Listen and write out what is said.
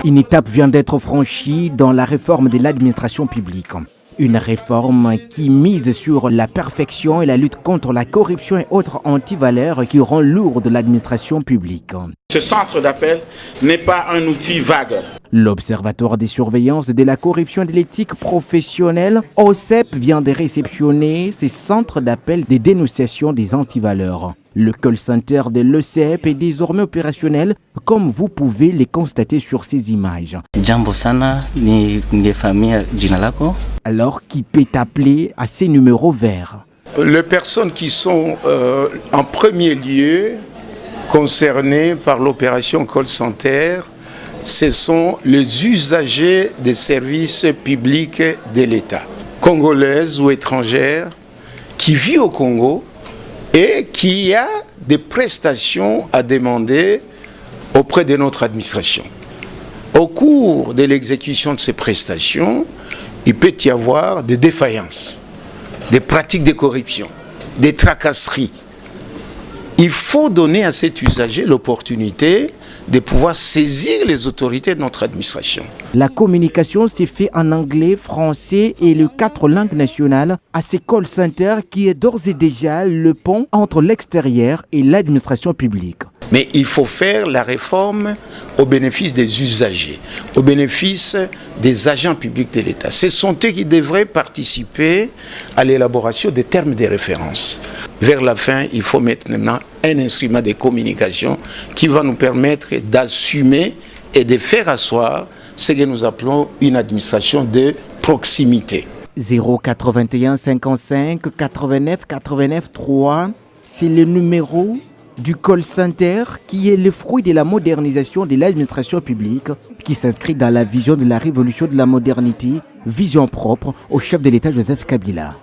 Une étape vient d'être franchie dans la réforme de l'administration publique. Une réforme qui mise sur la perfection et la lutte contre la corruption et autres antivaleurs qui rend lourde l'administration publique. Ce centre d'appel n'est pas un outil vague. L'Observatoire des surveillances de la corruption et de l'éthique professionnelle, OCEP, vient de réceptionner ces centres d'appel des dénonciations des antivaleurs. Le call center de l'OCEP est désormais opérationnel, comme vous pouvez les constater sur ces images. Jambo sana, ningefahamia jina lako. Alors, qui peut appeler à ces numéros verts? Les personnes qui sont en premier lieu concernées par l'opération call center, ce sont les usagers des services publics de l'État, congolaises ou étrangères, qui vivent au Congo et qui a des prestations à demander auprès de notre administration. Au cours de l'exécution de ces prestations, il peut y avoir des défaillances, des pratiques de corruption, des tracasseries. Il faut donner à cet usager l'opportunité de pouvoir saisir les autorités de notre administration. La communication s'est faite en anglais, français et les 4 langues nationales à ces call centers qui est d'ores et déjà le pont entre l'extérieur et l'administration publique. Mais il faut faire la réforme au bénéfice des usagers, au bénéfice des agents publics de l'État. Ce sont eux qui devraient participer à l'élaboration des termes de référence. Vers la fin, il faut maintenant un instrument de communication qui va nous permettre d'assumer et de faire asseoir ce que nous appelons une administration de proximité. 081 55 89 89 3, c'est le numéro du call center qui est le fruit de la modernisation de l'administration publique qui s'inscrit dans la vision de la révolution de la modernité, vision propre au chef de l'État Joseph Kabila.